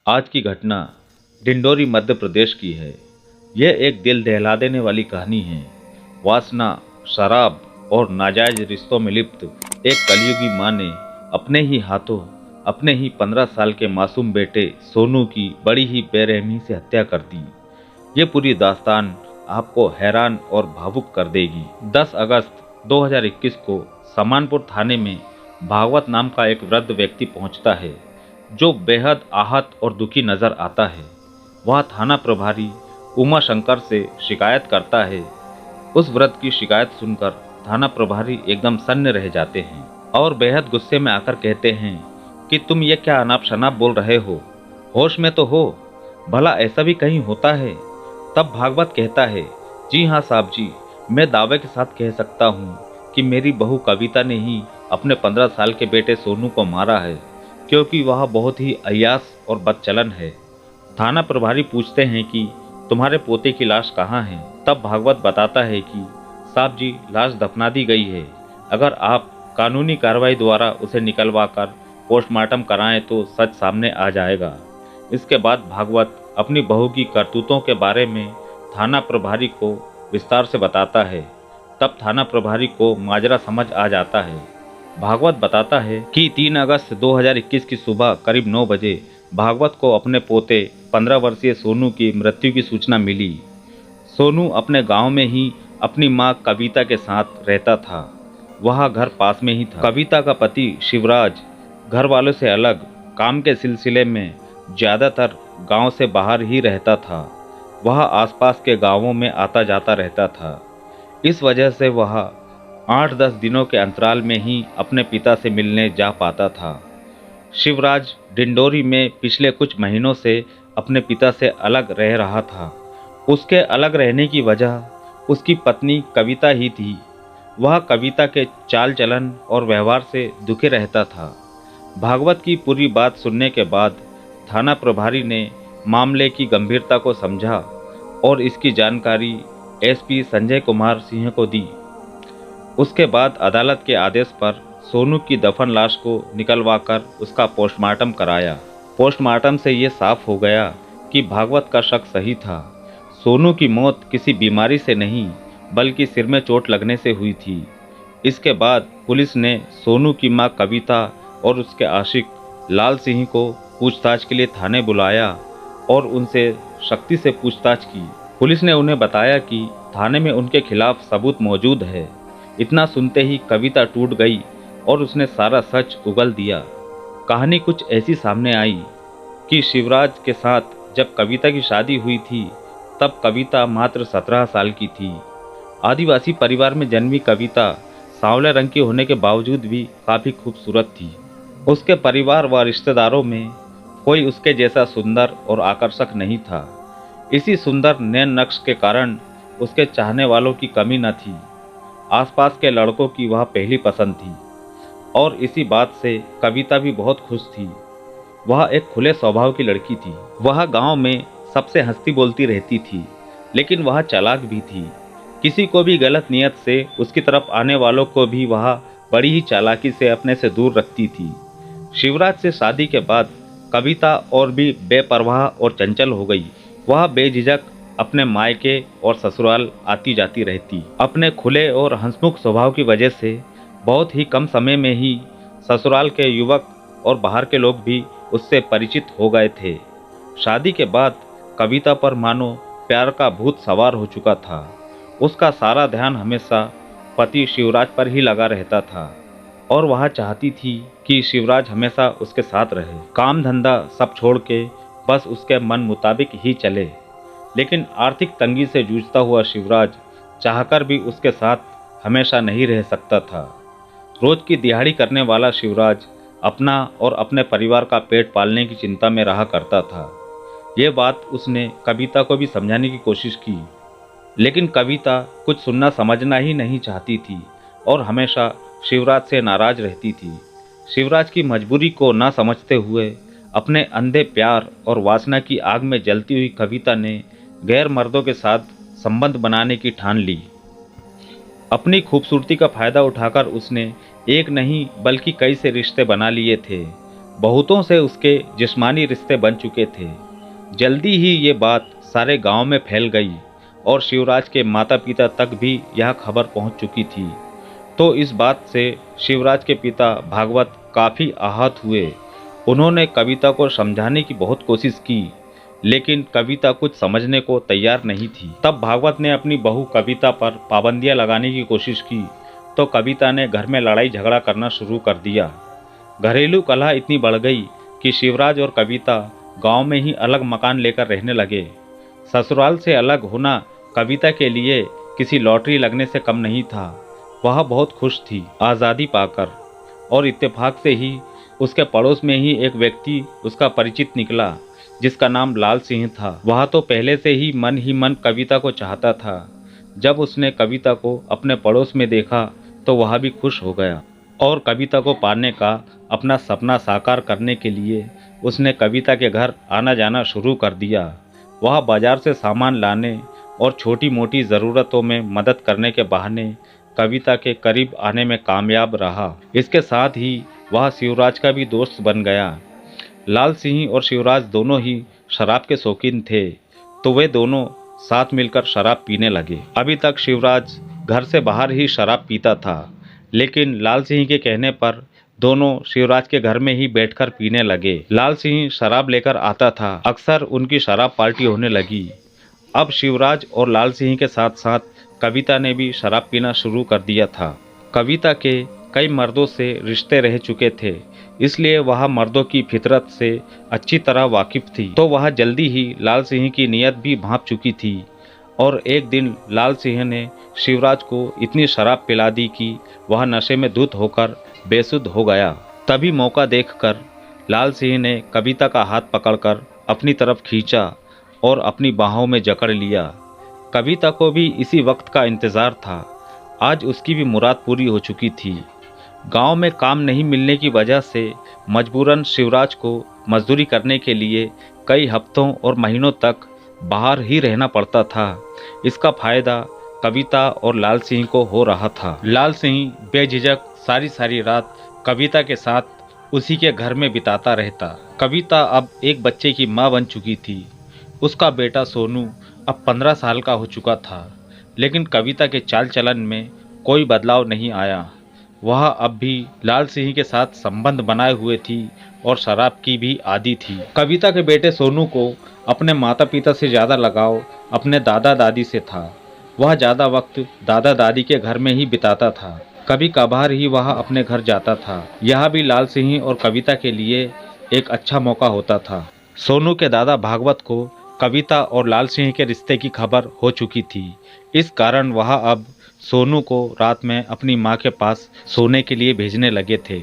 आज की घटना डिंडोरी मध्य प्रदेश की है। यह एक दिल दहला देने वाली कहानी है। वासना, शराब और नाजायज रिश्तों में लिप्त एक कलयुगी माँ ने अपने ही हाथों अपने ही 15 साल के मासूम बेटे सोनू की बड़ी ही बेरहमी से हत्या कर दी। ये पूरी दास्तान आपको हैरान और भावुक कर देगी। 10 अगस्त 2021 को समानपुर थाने में भागवत नाम का एक वृद्ध व्यक्ति पहुंचता है, जो बेहद आहत और दुखी नजर आता है। वह थाना प्रभारी उमा शंकर से शिकायत करता है। उस वृद्ध की शिकायत सुनकर थाना प्रभारी एकदम सन्न रह जाते हैं और बेहद गुस्से में आकर कहते हैं कि तुम ये क्या अनाप शनाप बोल रहे हो, होश में तो हो, भला ऐसा भी कहीं होता है। तब भागवत कहता है, जी हाँ साहब जी, मैं दावे के साथ कह सकता हूँ कि मेरी बहू कविता ने ही अपने 15 साल के बेटे सोनू को मारा है, क्योंकि वह बहुत ही अय्यास और बदचलन है। थाना प्रभारी पूछते हैं कि तुम्हारे पोते की लाश कहाँ है। तब भागवत बताता है कि साहब जी, लाश दफना दी गई है। अगर आप कानूनी कार्रवाई द्वारा उसे निकलवा कर पोस्टमार्टम कराएं तो सच सामने आ जाएगा। इसके बाद भागवत अपनी बहू की करतूतों के बारे में थाना प्रभारी को विस्तार से बताता है। तब थाना प्रभारी को माजरा समझ आ जाता है। भागवत बताता है कि 3 अगस्त 2021 की सुबह करीब 9 बजे भागवत को अपने पोते 15 वर्षीय सोनू की मृत्यु की सूचना मिली। सोनू अपने गांव में ही अपनी मां कविता के साथ रहता था। वह घर पास में ही था। कविता का पति शिवराज घर वालों से अलग काम के सिलसिले में ज़्यादातर गांव से बाहर ही रहता था। वह आसपास के गांवों में आता जाता रहता था। इस वजह से वह 8-10 दिनों के अंतराल में ही अपने पिता से मिलने जा पाता था। शिवराज डिंडोरी में पिछले कुछ महीनों से अपने पिता से अलग रह रहा था। उसके अलग रहने की वजह उसकी पत्नी कविता ही थी। वह कविता के चाल चलन और व्यवहार से दुखी रहता था। भागवत की पूरी बात सुनने के बाद थाना प्रभारी ने मामले की गंभीरता को समझा और इसकी जानकारी एसपी संजय कुमार सिंह को दी। उसके बाद अदालत के आदेश पर सोनू की दफन लाश को निकलवाकर उसका पोस्टमार्टम कराया। पोस्टमार्टम से ये साफ हो गया कि भागवत का शक सही था। सोनू की मौत किसी बीमारी से नहीं बल्कि सिर में चोट लगने से हुई थी। इसके बाद पुलिस ने सोनू की मां कविता और उसके आशिक लाल सिंह को पूछताछ के लिए थाने बुलाया और उनसे सख्ती से पूछताछ की। पुलिस ने उन्हें बताया कि थाने में उनके खिलाफ सबूत मौजूद है। इतना सुनते ही कविता टूट गई और उसने सारा सच उगल दिया। कहानी कुछ ऐसी सामने आई कि शिवराज के साथ जब कविता की शादी हुई थी तब कविता मात्र 17 साल की थी। आदिवासी परिवार में जन्मी कविता सांवले रंग की होने के बावजूद भी काफ़ी खूबसूरत थी। उसके परिवार व रिश्तेदारों में कोई उसके जैसा सुंदर और आकर्षक नहीं था। इसी सुंदर नैन नक्श के कारण उसके चाहने वालों की कमी न थी। आसपास के लड़कों की वह पहली पसंद थी और इसी बात से कविता भी बहुत खुश थी। वह एक खुले स्वभाव की लड़की थी। वह गांव में सबसे हंसती बोलती रहती थी, लेकिन वह चालाक भी थी। किसी को भी गलत नियत से उसकी तरफ आने वालों को भी वह बड़ी ही चालाकी से अपने से दूर रखती थी। शिवराज से शादी के बाद कविता और भी बेपरवाह और चंचल हो गई। वह बेझिझक अपने मायके और ससुराल आती जाती रहती। अपने खुले और हंसमुख स्वभाव की वजह से बहुत ही कम समय में ही ससुराल के युवक और बाहर के लोग भी उससे परिचित हो गए थे। शादी के बाद कविता पर मानो प्यार का भूत सवार हो चुका था। उसका सारा ध्यान हमेशा पति शिवराज पर ही लगा रहता था और वह चाहती थी कि शिवराज हमेशा उसके साथ रहे। काम धंधा सब छोड़ के बस उसके मन मुताबिक ही चले। लेकिन आर्थिक तंगी से जूझता हुआ शिवराज चाहकर भी उसके साथ हमेशा नहीं रह सकता था। रोज की दिहाड़ी करने वाला शिवराज अपना और अपने परिवार का पेट पालने की चिंता में रहा करता था। ये बात उसने कविता को भी समझाने की कोशिश की, लेकिन कविता कुछ सुनना समझना ही नहीं चाहती थी और हमेशा शिवराज से नाराज रहती थी। शिवराज की मजबूरी को ना समझते हुए अपने अंधे प्यार और वासना की आग में जलती हुई कविता ने गैर मर्दों के साथ संबंध बनाने की ठान ली। अपनी खूबसूरती का फायदा उठाकर उसने एक नहीं बल्कि कई से रिश्ते बना लिए थे। बहुतों से उसके जिस्मानी रिश्ते बन चुके थे। जल्दी ही ये बात सारे गांव में फैल गई और शिवराज के माता पिता तक भी यह खबर पहुंच चुकी थी। तो इस बात से शिवराज के पिता भागवत काफ़ी आहत हुए। उन्होंने कविता को समझाने की बहुत कोशिश की, लेकिन कविता कुछ समझने को तैयार नहीं थी। तब भागवत ने अपनी बहू कविता पर पाबंदियां लगाने की कोशिश की, तो कविता ने घर में लड़ाई झगड़ा करना शुरू कर दिया। घरेलू कलह इतनी बढ़ गई कि शिवराज और कविता गांव में ही अलग मकान लेकर रहने लगे। ससुराल से अलग होना कविता के लिए किसी लॉटरी लगने से कम नहीं था। वह बहुत खुश थी आज़ादी पाकर, और इत्तेफाक से ही उसके पड़ोस में ही एक व्यक्ति उसका परिचित निकला जिसका नाम लाल सिंह था। वह तो पहले से ही मन कविता को चाहता था। जब उसने कविता को अपने पड़ोस में देखा तो वह भी खुश हो गया और कविता को पाने का अपना सपना साकार करने के लिए उसने कविता के घर आना जाना शुरू कर दिया। वह बाजार से सामान लाने और छोटी मोटी ज़रूरतों में मदद करने के बहाने कविता के करीब आने में कामयाब रहा। इसके साथ ही वह शिवराज का भी दोस्त बन गया। लाल सिंह और शिवराज दोनों ही शराब के शौकीन थे, तो वे दोनों साथ मिलकर शराब पीने लगे। अभी तक शिवराज घर से बाहर ही शराब पीता था, लेकिन लाल सिंह के कहने पर दोनों शिवराज के घर में ही बैठकर पीने लगे। लाल सिंह शराब लेकर आता था, अक्सर उनकी शराब पार्टी होने लगी। अब शिवराज और लाल सिंह के साथ साथ कविता ने भी शराब पीना शुरू कर दिया था। कविता के कई मर्दों से रिश्ते रह चुके थे, इसलिए वह मर्दों की फितरत से अच्छी तरह वाकिफ थी। तो वह जल्दी ही लाल सिंह की नीयत भी भांप चुकी थी और एक दिन लाल सिंह ने शिवराज को इतनी शराब पिला दी कि वह नशे में धुत होकर बेसुध हो गया। तभी मौका देखकर लाल सिंह ने कविता का हाथ पकड़कर अपनी तरफ खींचा और अपनी बाहों में जकड़ लिया। कविता को भी इसी वक्त का इंतज़ार था। आज उसकी भी मुराद पूरी हो चुकी थी। गांव में काम नहीं मिलने की वजह से मजबूरन शिवराज को मजदूरी करने के लिए कई हफ्तों और महीनों तक बाहर ही रहना पड़ता था। इसका फायदा कविता और लाल सिंह को हो रहा था। लाल सिंह बेझिझक सारी रात कविता के साथ उसी के घर में बिताता रहता। कविता अब एक बच्चे की माँ बन चुकी थी। उसका बेटा सोनू अब 15 साल का हो चुका था, लेकिन कविता के चाल चलन में कोई बदलाव नहीं आया। वह अब भी लाल सिंह के साथ संबंध बनाए हुए थी और शराब की भी आदी थी। कविता के बेटे सोनू को अपने माता पिता से ज़्यादा लगाव अपने दादा दादी से था। वह ज़्यादा वक्त दादा दादी के घर में ही बिताता था। कभी कभार ही वह अपने घर जाता था। यह भी लाल सिंह और कविता के लिए एक अच्छा मौका होता था। सोनू के दादा भागवत को कविता और लाल सिंह के रिश्ते की खबर हो चुकी थी। इस कारण वह अब सोनू को रात में अपनी माँ के पास सोने के लिए भेजने लगे थे,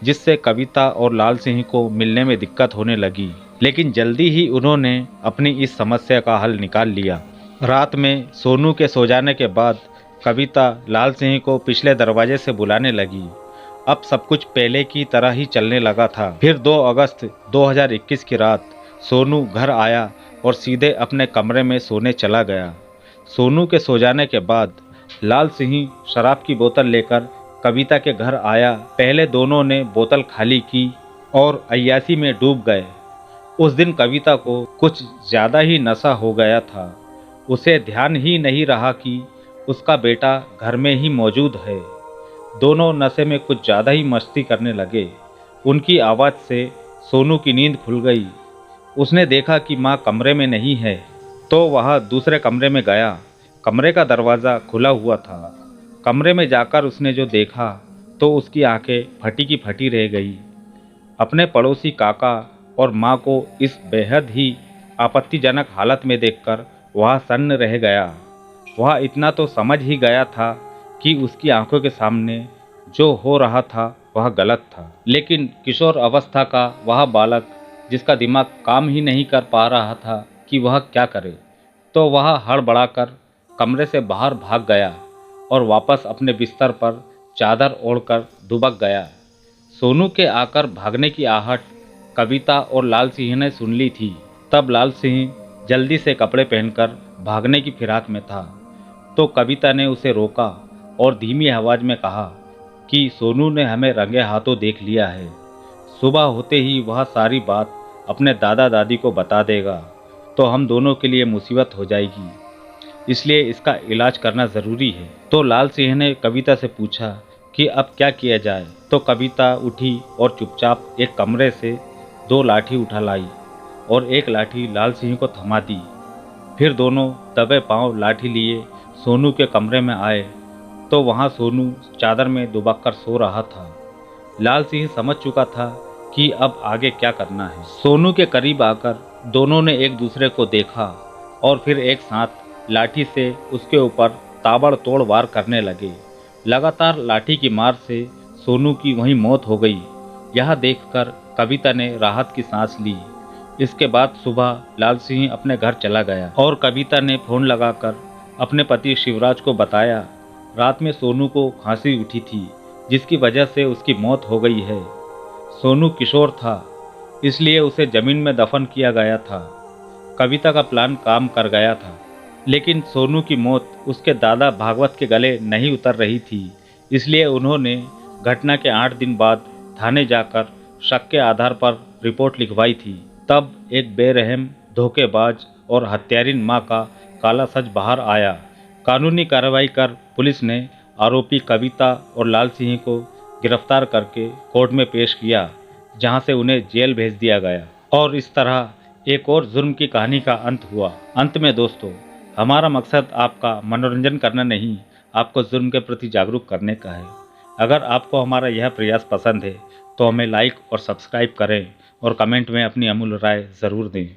जिससे कविता और लाल सिंह को मिलने में दिक्कत होने लगी। लेकिन जल्दी ही उन्होंने अपनी इस समस्या का हल निकाल लिया। रात में सोनू के सो जाने के बाद कविता लाल सिंह को पिछले दरवाजे से बुलाने लगी। अब सब कुछ पहले की तरह ही चलने लगा था। फिर 2 अगस्त 2021 की रात सोनू घर आया और सीधे अपने कमरे में सोने चला गया। सोनू के सो जाने के बाद लाल सिंह शराब की बोतल लेकर कविता के घर आया। पहले दोनों ने बोतल खाली की और अय्यासी में डूब गए। उस दिन कविता को कुछ ज़्यादा ही नशा हो गया था। उसे ध्यान ही नहीं रहा कि उसका बेटा घर में ही मौजूद है। दोनों नशे में कुछ ज़्यादा ही मस्ती करने लगे। उनकी आवाज़ से सोनू की नींद खुल गई। उसने देखा कि माँ कमरे में नहीं है, तो वह दूसरे कमरे में गया। कमरे का दरवाज़ा खुला हुआ था। कमरे में जाकर उसने जो देखा तो उसकी आंखें फटी की फटी रह गई। अपने पड़ोसी काका और माँ को इस बेहद ही आपत्तिजनक हालत में देखकर वह सन्न रह गया। वह इतना तो समझ ही गया था कि उसकी आंखों के सामने जो हो रहा था वह गलत था। लेकिन किशोर अवस्था का वह बालक, जिसका दिमाग काम ही नहीं कर पा रहा था कि वह क्या करे, तो वह हड़बड़ाकर कमरे से बाहर भाग गया और वापस अपने बिस्तर पर चादर ओढ़कर दुबक गया। सोनू के आकर भागने की आहट कविता और लाल सिंह ने सुन ली थी। तब लाल सिंह जल्दी से कपड़े पहनकर भागने की फिराक में था, तो कविता ने उसे रोका और धीमी आवाज़ में कहा कि सोनू ने हमें रंगे हाथों देख लिया है। सुबह होते ही वह सारी बात अपने दादा दादी को बता देगा तो हम दोनों के लिए मुसीबत हो जाएगी, इसलिए इसका इलाज करना ज़रूरी है। तो लाल सिंह ने कविता से पूछा कि अब क्या किया जाए। तो कविता उठी और चुपचाप एक कमरे से 2 लाठी उठा लाई और एक लाठी लाल सिंह को थमा दी। फिर दोनों दबे पांव लाठी लिए सोनू के कमरे में आए तो वहां सोनू चादर में दुबककर सो रहा था। लाल सिंह समझ चुका था कि अब आगे क्या करना है। सोनू के करीब आकर दोनों ने एक दूसरे को देखा और फिर एक साथ लाठी से उसके ऊपर ताबड़तोड़ वार करने लगे। लगातार लाठी की मार से सोनू की वहीं मौत हो गई। यह देखकर कविता ने राहत की सांस ली। इसके बाद सुबह लाल सिंह अपने घर चला गया और कविता ने फोन लगाकर अपने पति शिवराज को बताया रात में सोनू को खांसी उठी थी, जिसकी वजह से उसकी मौत हो गई है। सोनू किशोर था, इसलिए उसे जमीन में दफन किया गया था। कविता का प्लान काम कर गया था, लेकिन सोनू की मौत उसके दादा भागवत के गले नहीं उतर रही थी। इसलिए उन्होंने घटना के 8 दिन बाद थाने जाकर शक के आधार पर रिपोर्ट लिखवाई थी। तब एक बेरहम, धोखेबाज और हत्यारिन मां का काला सच बाहर आया। कानूनी कार्रवाई कर पुलिस ने आरोपी कविता और लाल सिंह को गिरफ्तार करके कोर्ट में पेश किया, जहां से उन्हें जेल भेज दिया गया। और इस तरह एक और जुर्म की कहानी का अंत हुआ। अंत में दोस्तों, हमारा मकसद आपका मनोरंजन करना नहीं, आपको जुर्म के प्रति जागरूक करने का है। अगर आपको हमारा यह प्रयास पसंद है तो हमें लाइक और सब्सक्राइब करें और कमेंट में अपनी अमूल्य राय ज़रूर दें।